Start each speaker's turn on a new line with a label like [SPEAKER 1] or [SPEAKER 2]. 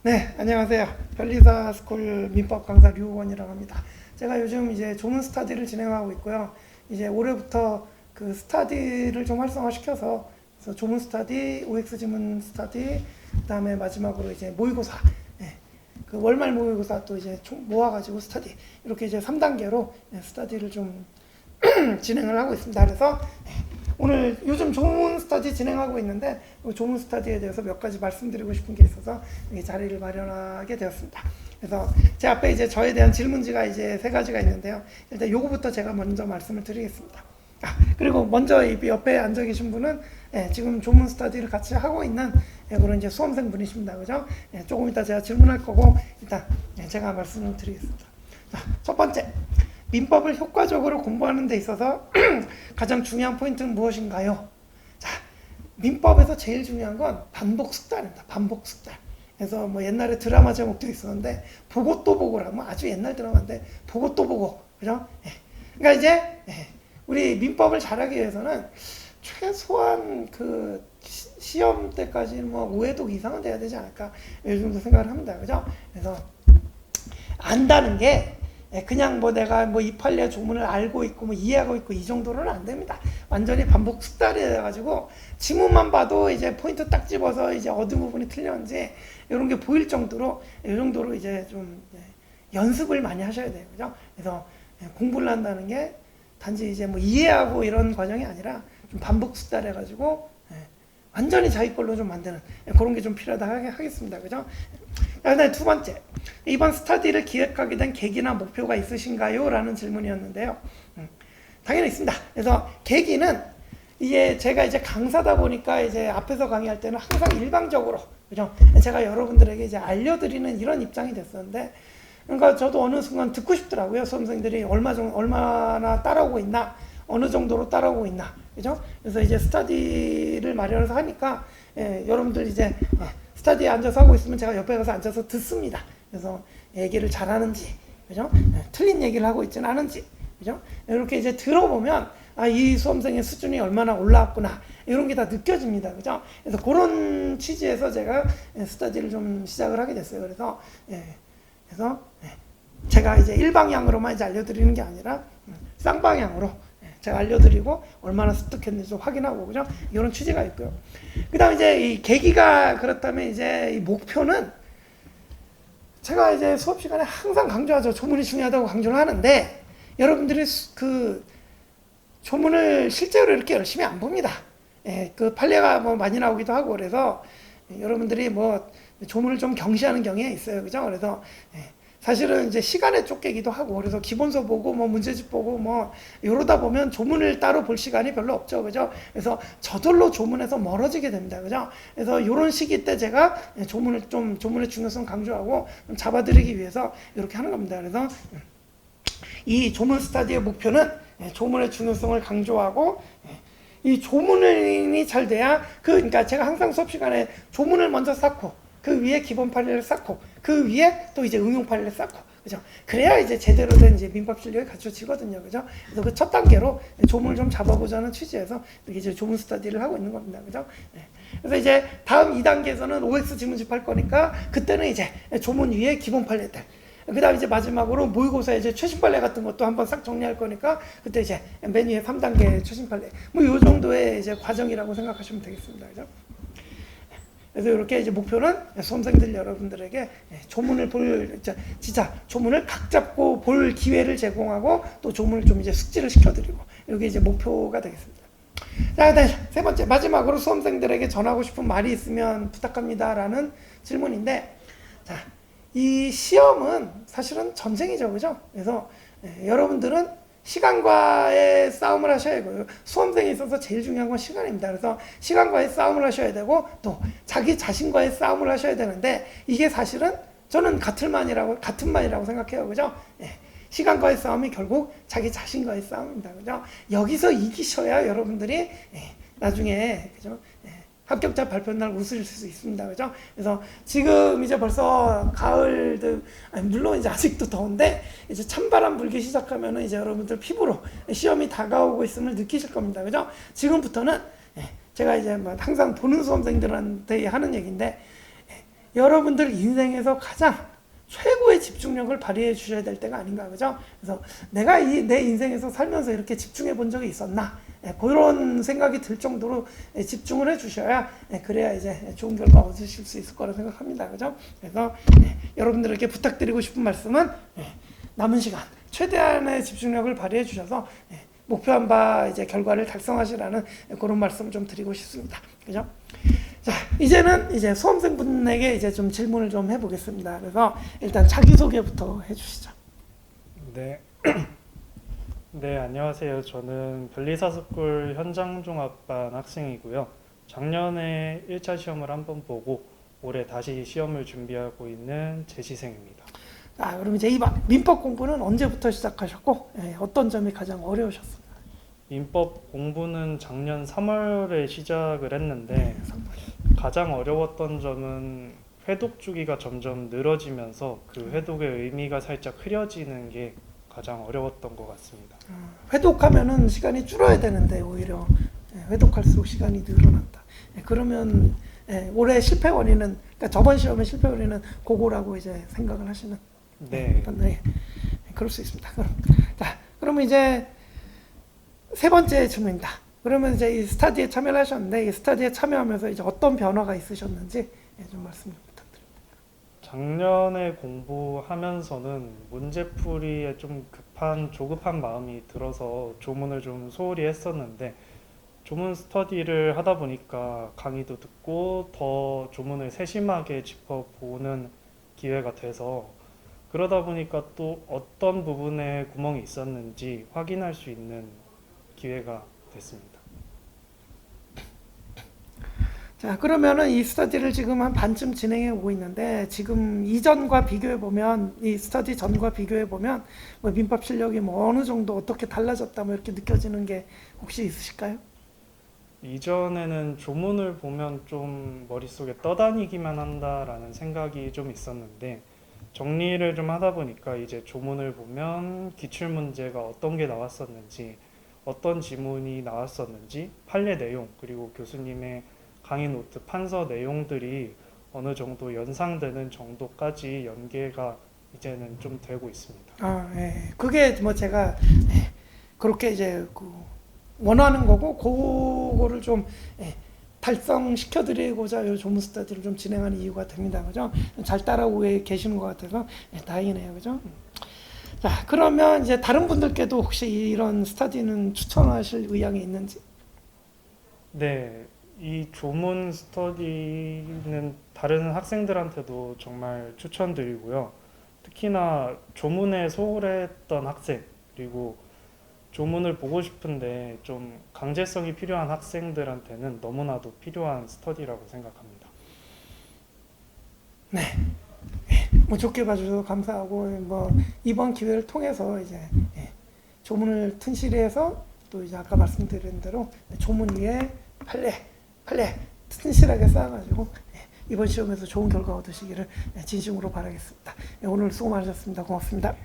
[SPEAKER 1] 네, 안녕하세요. 별리사 스쿨 민법 강사 류원이라고 합니다. 제가 요즘 이제 조문 스타디를 진행하고 있고요. 이제 올해부터 그 스타디를 좀 활성화시켜서 그래서 조문 스타디, OX 지문 스타디, 그다음에 마지막으로 이제 모의고사, 예, 그 월말 모의고사 또 이제 모아가지고 스타디 이렇게 이제 3단계로 스타디를 좀 진행을 하고 있습니다. 그래서 오늘 요즘 조문 스타디 진행하고 있는데 조문 스타디에 대해서 몇 가지 말씀드리고 싶은 게 있어서 이 자리를 마련하게 되었습니다. 그래서 제 앞에 이제 저에 대한 질문지가 이제 세 가지가 있는데요. 일단 요거부터 제가 먼저 말씀을 드리겠습니다. 그리고 먼저 이 옆에 앉아 계신 분은 지금 조문 스타디를 같이 하고 있는 그런 이제 수험생 분이십니다. 그죠? 조금 이따 제가 질문할 거고 일단 제가 말씀을 드리겠습니다. 자, 첫 번째. 민법을 효과적으로 공부하는 데 있어서 가장 중요한 포인트는 무엇인가요? 자, 민법에서 제일 중요한 건 반복 숙달입니다. 반복 숙달. 그래서 뭐 옛날에 드라마 제목도 있었는데 보고 또 보고라면 아주 옛날 드라마인데 보고 또 보고, 그죠? 그러니까 이제 우리 민법을 잘하기 위해서는 최소한 그 시험 때까지 뭐 5회독 이상은 돼야 되지 않을까 이 정도 생각을 합니다. 그죠? 그래서 안다는 게 그냥 뭐 내가 뭐 이 판례 조문을 알고 있고 뭐 이해하고 있고 이 정도로는 안 됩니다. 완전히 반복 숙달이 돼가지고 지문만 봐도 이제 포인트 딱 집어서 이제 어느 부분이 틀렸는지 이런 게 보일 정도로 이 정도로 이제 좀 연습을 많이 하셔야 돼요. 그죠? 그래서 공부를 한다는 게 단지 이제 뭐 이해하고 이런 과정이 아니라 좀 반복 숙달해가지고 완전히 자기 걸로 좀 만드는 그런 게 좀 필요하다 하겠습니다. 그죠? 그다음에 두 번째, 이번 스타디를 기획하게 된 계기나 목표가 있으신가요? 라는 질문이었는데요. 당연히 있습니다. 그래서 계기는 이게 제가 이제 강사다 보니까 이제 앞에서 강의할 때는 항상 일방적으로, 그죠? 제가 여러분들에게 이제 알려드리는 이런 입장이 됐었는데, 그러니까 저도 어느 순간 듣고 싶더라고요. 수험생들이 얼마나 따라오고 있나, 어느 정도로 따라오고 있나, 그죠? 그래서 이제 스타디를 마련해서 하니까 여러분들 이제 스타디에 앉아서 하고 있으면 제가 옆에 가서 앉아서 듣습니다. 그래서 얘기를 잘하는지, 그죠? 틀린 얘기를 하고 있지는 않은지, 그죠? 이렇게 이제 들어보면 이 수험생의 수준이 얼마나 올라왔구나 이런 게 다 느껴집니다. 그죠? 그래서 그런 취지에서 제가 스타디를 좀 시작을 하게 됐어요. 그래서 제가 이제 일방향으로만 이제 알려드리는 게 아니라 쌍방향으로 제가 알려드리고 얼마나 습득했는지 좀 확인하고, 그죠? 이런 취지가 있고요. 그 다음에 이제 이 계기가 그렇다면 이제 이 목표는 제가 이제 수업 시간에 항상 강조하죠. 조문이 중요하다고 강조를 하는데 여러분들이 그 조문을 실제로 이렇게 열심히 안 봅니다. 그 판례가 뭐 많이 나오기도 하고 그래서 여러분들이 뭐 조문을 좀 경시하는 경향이 있어요. 그죠? 그래서 사실은 이제 시간에 쫓기기도 하고 그래서 기본서 보고 뭐 문제집 보고 뭐 이러다 보면 조문을 따로 볼 시간이 별로 없죠. 그죠? 그래서 저절로 조문에서 멀어지게 됩니다. 그죠? 그래서 이런 시기 때 제가 조문의 중요성 강조하고 좀 잡아드리기 위해서 이렇게 하는 겁니다. 그래서 이 조문 스타디의 목표는 조문의 중요성을 강조하고 이 조문이 잘 돼야 그러니까 제가 항상 수업 시간에 조문을 먼저 쌓고 그 위에 기본 판례를 쌓고 그 위에 또 이제 응용 판례를 쌓고, 그죠? 그래야 이제 제대로 된 이제 민법 실력이 갖춰지거든요. 그죠? 그래서 그 첫 단계로 조문을 좀 잡아보자는 취지에서 이렇게 이제 조문 스타디를 하고 있는 겁니다. 그죠? 그래서 이제 다음 2단계에서는 OX 지문집 할 거니까 그때는 이제 조문 위에 기본 판례들, 그 다음 이제 마지막으로 모의고사 이제 최신 판례 같은 것도 한번 싹 정리할 거니까 그때 이제 맨 위에 3단계 최신 판례 뭐 요 정도의 이제 과정이라고 생각하시면 되겠습니다. 그죠? 그래서 이렇게 이제 목표는 수험생들 여러분들에게 조문을 진짜 조문을 각 잡고 볼 기회를 제공하고 또 조문을 좀 이제 숙지를 시켜드리고 이게 이제 목표가 되겠습니다. 자, 세 번째 마지막으로 수험생들에게 전하고 싶은 말이 있으면 부탁합니다라는 질문인데, 자, 이 시험은 사실은 전쟁이죠, 그죠? 그래서 여러분들은 시간과의 싸움을 하셔야 되고요. 수험생에 있어서 제일 중요한 건 시간입니다. 그래서 시간과의 싸움을 하셔야 되고 또 자기 자신과의 싸움을 하셔야 되는데 이게 사실은 저는 같은 말이라고 생각해요. 그죠? 시간과의 싸움이 결국 자기 자신과의 싸움입니다. 그죠? 여기서 이기셔야 여러분들이 나중에, 그죠? 합격자 발표 날 웃으실 수 있습니다. 그죠? 그래서 지금 이제 벌써 가을도, 물론 이제 아직도 더운데, 이제 찬바람 불기 시작하면은 이제 여러분들 피부로 시험이 다가오고 있음을 느끼실 겁니다. 그죠? 지금부터는 제가 이제 뭐 항상 보는 수험생들한테 하는 얘기인데, 여러분들 인생에서 가장 최고의 집중력을 발휘해 주셔야 될 때가 아닌가, 그죠? 그래서 내가 내 인생에서 살면서 이렇게 집중해 본 적이 있었나? 그런 생각이 들 정도로 집중을 해 주셔야, 그래야 이제 좋은 결과 얻으실 수 있을 거라 생각합니다, 그죠? 그래서 여러분들에게 부탁드리고 싶은 말씀은 남은 시간 최대한의 집중력을 발휘해 주셔서 목표한 바 이제 결과를 달성하시라는 그런 말씀을 좀 드리고 싶습니다, 그죠? 자, 이제는 이제 수험생분에게 이제 좀 질문을 좀 해보겠습니다. 그래서 일단 자기소개부터 해주시죠.
[SPEAKER 2] 네. 네, 안녕하세요. 저는 변리사스쿨 현장종합반 학생이고요. 작년에 1차 시험을 한번 보고 올해 다시 시험을 준비하고 있는 재시생입니다.
[SPEAKER 1] 자, 그럼 이제 이번 민법 공부는 언제부터 시작하셨고 어떤 점이 가장 어려우셨습니까?
[SPEAKER 2] 민법 공부는 작년 3월에 시작을 했는데 가장 어려웠던 점은 회독 주기가 점점 늘어지면서 그 회독의 의미가 살짝 흐려지는 게 가장 어려웠던 것 같습니다.
[SPEAKER 1] 회독하면은 시간이 줄어야 되는데 오히려 회독할수록 시간이 늘어난다. 그러면 올해 실패 원인은, 그러니까 저번 시험의 실패 원인은 그거라고 이제 생각을 하시는.
[SPEAKER 2] 네.
[SPEAKER 1] 네, 그럴 수 있습니다. 자, 그러면 이제 세 번째 질문입니다. 그러면 이제 이 스터디에 참여를 하셨는데 이 스터디에 참여하면서 이제 어떤 변화가 있으셨는지 좀 말씀 좀 부탁드립니다.
[SPEAKER 2] 작년에 공부하면서는 문제풀이에 좀 조급한 마음이 들어서 조문을 좀 소홀히 했었는데 조문 스터디를 하다 보니까 강의도 듣고 더 조문을 세심하게 짚어보는 기회가 돼서 그러다 보니까 또 어떤 부분에 구멍이 있었는지 확인할 수 있는 기회가 됐습니다.
[SPEAKER 1] 자, 그러면은 이 스터디를 지금 한 반쯤 진행해 오고 있는데 지금 이전과 비교해 보면, 이 스터디 전과 비교해 보면 뭐 민법 실력이 뭐 어느 정도 어떻게 달라졌다 뭐 이렇게 느껴지는 게 혹시 있으실까요?
[SPEAKER 2] 이전에는 조문을 보면 좀 머릿속에 떠다니기만 한다라는 생각이 좀 있었는데 정리를 좀 하다 보니까 이제 조문을 보면 기출문제가 어떤 게 나왔었는지, 어떤 지문이 나왔었는지, 판례 내용, 그리고 교수님의 강의 노트, 판서 내용들이 어느 정도 연상되는 정도까지 연계가 이제는 좀 되고 있습니다.
[SPEAKER 1] 그게 뭐 제가 그렇게 이제 원하는 거고 그거를 좀 달성시켜 드리고자 이 조문 스터디를 좀 진행하는 이유가 됩니다. 그죠? 잘 따라오고 계시는 것 같아서 다행이네요. 그죠? 자, 그러면 이제 다른 분들께도 혹시 이런 스터디는 추천하실 의향이 있는지?
[SPEAKER 2] 네, 이 조문 스터디는 다른 학생들한테도 정말 추천드리고요. 특히나 조문에 소홀했던 학생, 그리고 조문을 보고 싶은데 좀 강제성이 필요한 학생들한테는 너무나도 필요한 스터디라고 생각합니다.
[SPEAKER 1] 네. 뭐 좋게 봐주셔서 감사하고 뭐 이번 기회를 통해서 이제 조문을 튼실히해서 또 이제 아까 말씀드린 대로 조문 위에 판례 튼실하게 쌓아가지고 이번 시험에서 좋은 결과 얻으시기를 진심으로 바라겠습니다. 오늘 수고 많으셨습니다. 고맙습니다.